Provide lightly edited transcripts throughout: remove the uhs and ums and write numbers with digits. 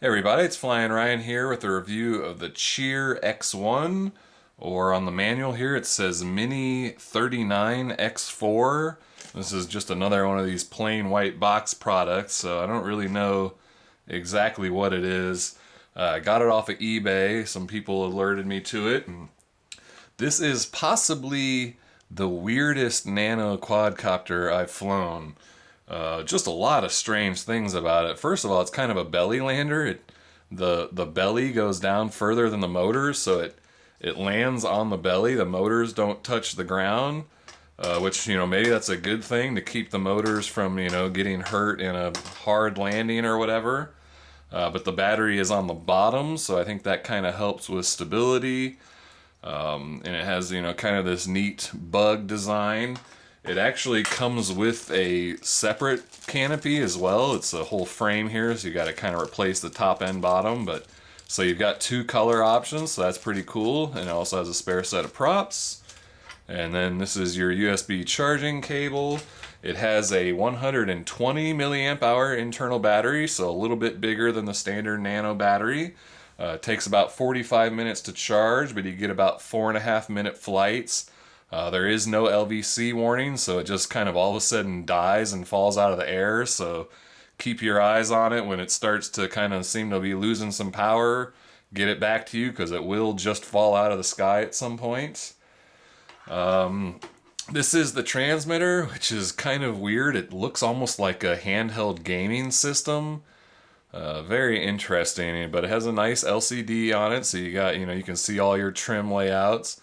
Hey everybody, it's Flyin Ryan here with a review of the Cheer X1, or on the manual here it says Mini 39X4. This is just another one of these plain white box products, so I don't really know exactly what it is. I got it off of eBay, some people alerted me to it, and this is possibly the weirdest nano quadcopter I've flown. Just a lot of strange things about it. First of all, it's kind of a belly lander. The belly goes down further than the motors, so it lands on the belly. The motors don't touch the ground, which, maybe that's a good thing to keep the motors from, getting hurt in a hard landing or whatever. But the battery is on the bottom, so I think that kind of helps with stability. And it has, kind of this neat bug design. It actually comes with a separate canopy as well. It's a whole frame here, so you got to kind of replace the top and bottom. But so you've got two color options, so that's pretty cool. And it also has a spare set of props. And then this is your USB charging cable. It has a 120 milliamp hour internal battery, so a little bit bigger than the standard nano battery. It takes about 45 minutes to charge, but you get about 4.5 minute flights. There is no LVC warning, so it just kind of all of a sudden dies and falls out of the air, so keep your eyes on it when it starts to kind of seem to be losing some power. Get it back to you, because it will just fall out of the sky at some point. This is the transmitter, which is kind of weird. It looks almost like a handheld gaming system. Very interesting, but it has a nice LCD on it, so you got, you can see all your trim layouts.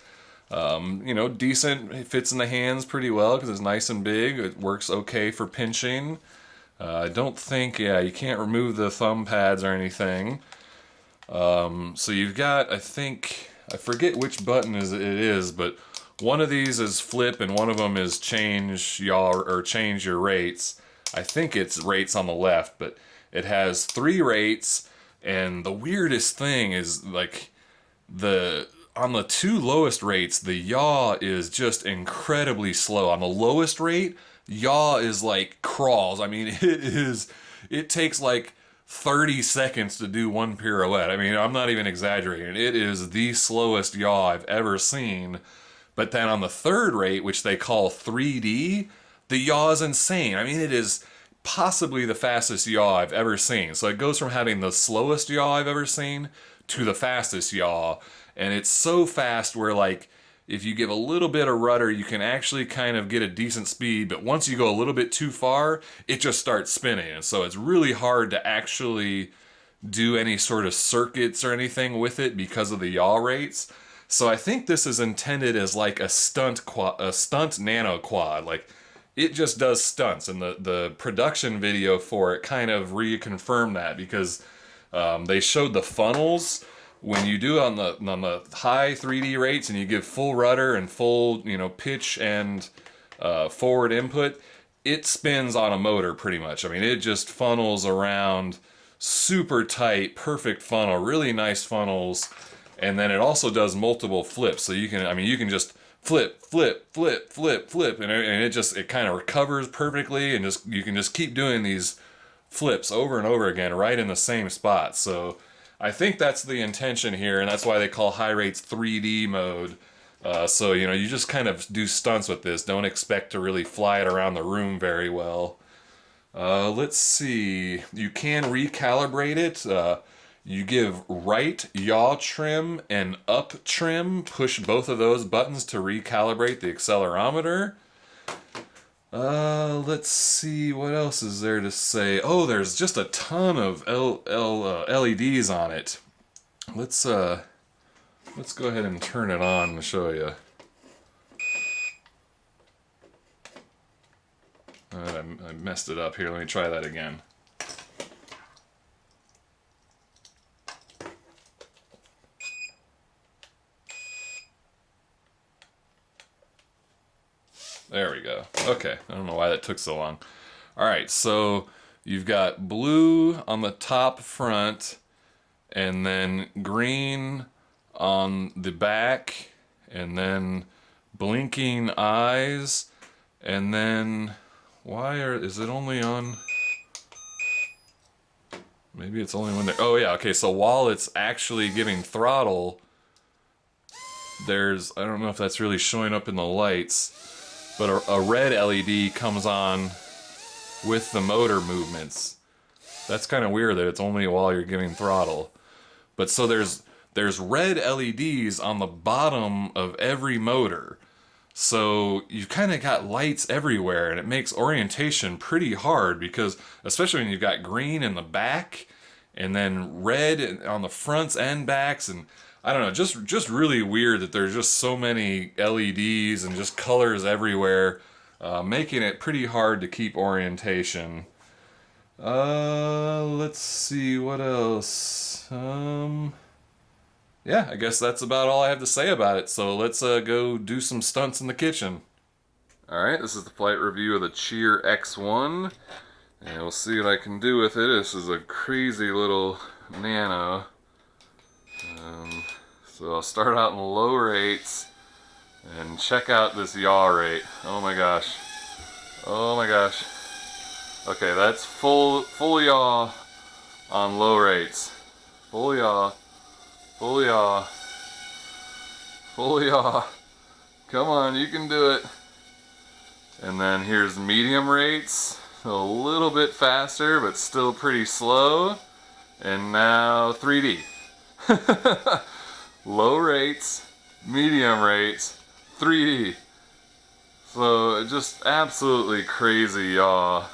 Decent. It fits in the hands pretty well because it's nice and big. It works okay for pinching. I don't think, you can't remove the thumb pads or anything. So you've got, I forget which button it is, but one of these is flip and one of them is change your rates. I think it's rates on the left, but it has 3 rates, and the weirdest thing is, like, on the 2 lowest rates, the yaw is just incredibly slow. On the lowest rate, yaw is like crawls. I mean, it takes like 30 seconds to do one pirouette. I mean, I'm not even exaggerating. It is the slowest yaw I've ever seen. But then on the 3rd rate, which they call 3D, the yaw is insane. I mean, it is possibly the fastest yaw I've ever seen. So it goes from having the slowest yaw I've ever seen to the fastest yaw. And it's so fast where, like, if you give a little bit of rudder, you can actually kind of get a decent speed. But once you go a little bit too far, it just starts spinning. And so it's really hard to actually do any sort of circuits or anything with it because of the yaw rates. So I think this is intended as like a stunt nano quad. Like, it just does stunts, and the production video for it kind of reconfirmed that, because they showed the funnels when you do on the high 3D rates and you give full rudder and full pitch and forward input. It spins on a motor pretty much. I mean, it just funnels around, super tight, perfect funnel, really nice funnels, and then it also does multiple flips. So you can just flip, flip, flip, flip, flip, and it kind of recovers perfectly, and you can just keep doing these flips over and over again right in the same spot. So I think that's the intention here, and that's why they call high rates 3D mode. So you just kind of do stunts with this. Don't expect to really fly it around the room very well. Let's see. You can recalibrate it. You give right yaw trim and up trim. Push both of those buttons to recalibrate the accelerometer. Let's see, what else is there to say? Oh, there's just a ton of LEDs on it. Let's go ahead and turn it on to show you. I messed it up here. Let me try that again. There we go. Okay, I don't know why that took so long. Alright, so you've got blue on the top front, and then green on the back, and then blinking eyes, and then is it only on? Maybe it's only when they're... Oh yeah, okay, so while it's actually giving throttle, there's... I don't know if that's really showing up in the lights, but a red LED comes on with the motor movements. That's kind of weird that it's only while you're giving throttle. But so there's red LEDs on the bottom of every motor. So you've kind of got lights everywhere, and it makes orientation pretty hard because, especially when you've got green in the back and then red on the fronts and backs, and I don't know, just really weird that there's just so many LEDs and just colors everywhere, making it pretty hard to keep orientation. Let's see what else. Yeah, I guess that's about all I have to say about it. So let's go do some stunts in the kitchen. Alright, this is the flight review of the Cheer X1. And we'll see what I can do with it. This is a crazy little nano. So I'll start out in low rates and check out this yaw rate. Oh my gosh. Oh my gosh. Okay, that's full yaw on low rates. Full yaw. Full yaw. Full yaw. Come on, you can do it. And then here's medium rates. A little bit faster, but still pretty slow. And now 3D. Low rates, medium rates, 3D. So just absolutely crazy yaw.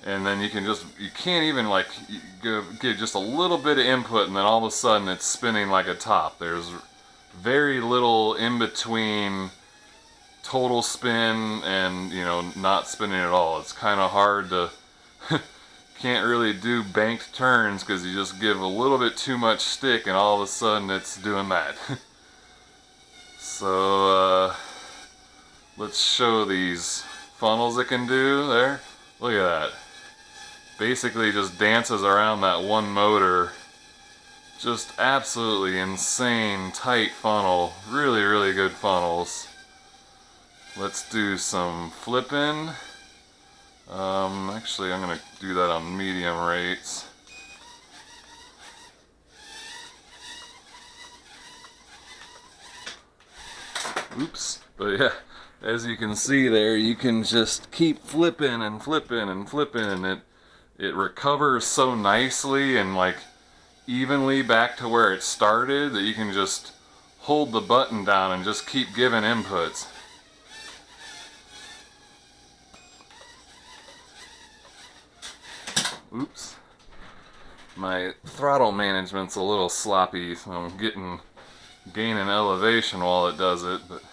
And then you can't even like get just a little bit of input, and then all of a sudden it's spinning like a top. There's very little in between total spin and, you know, not spinning at all. It's kind of hard to, can't really do banked turns because you just give a little bit too much stick and all of a sudden it's doing that. So let's show these funnels it can do there. Look at that. Basically just dances around that one motor. Just absolutely insane tight funnel. Really, really good funnels. Let's do some flipping. Actually, I'm going to do that on medium rates. Oops. But yeah, as you can see there, you can just keep flipping and flipping and flipping, and it recovers so nicely and like evenly back to where it started that you can just hold the button down and just keep giving inputs. Oops. My throttle management's a little sloppy, so I'm gaining elevation while it does it, but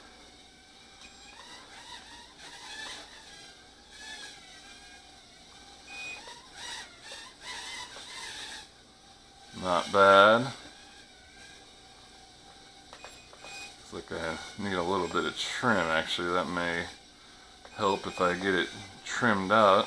not bad. Looks like I need a little bit of trim, actually. That may help if I get it trimmed out.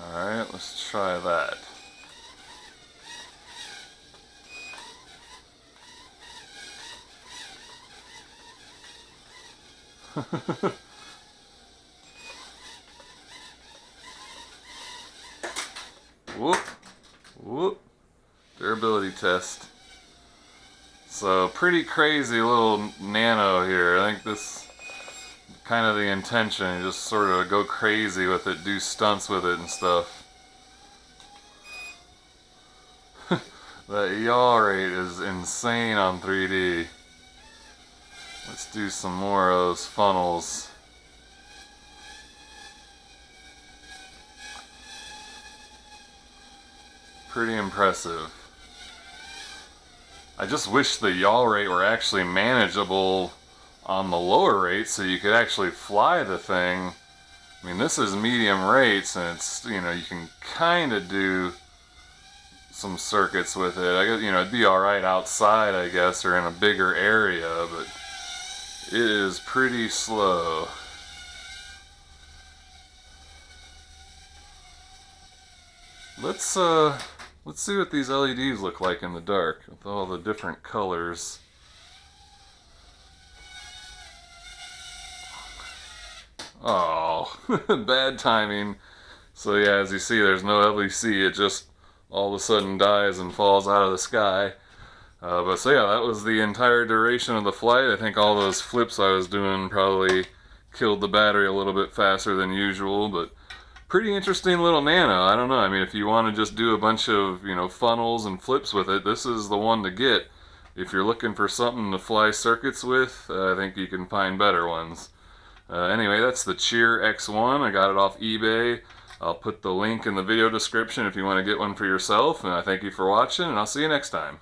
Alright, let's try that. Whoop, whoop. Durability test. So pretty crazy little nano here. I think this kind of the intention. You just sort of go crazy with it, do stunts with it and stuff. That yaw rate is insane on 3D. Let's do some more of those funnels. Pretty impressive. I just wish the yaw rate were actually manageable on the lower rate so you could actually fly the thing. I mean, this is medium rates and it's, you know, you can kind of do some circuits with it. I guess, you know, it'd be alright outside, I guess, or in a bigger area, but it is pretty slow. let's see what these LEDs look like in the dark with all the different colors. Oh, bad timing. So yeah, as you see, there's no LEC. It just all of a sudden dies and falls out of the sky. But so yeah, that was the entire duration of the flight. I think all those flips I was doing probably killed the battery a little bit faster than usual, but pretty interesting little Nano. I don't know. I mean, if you want to just do a bunch of, you know, funnels and flips with it, this is the one to get. If you're looking for something to fly circuits with, I think you can find better ones. Anyway, that's the Cheer X1. I got it off eBay. I'll put the link in the video description if you want to get one for yourself. And I thank you for watching, and I'll see you next time.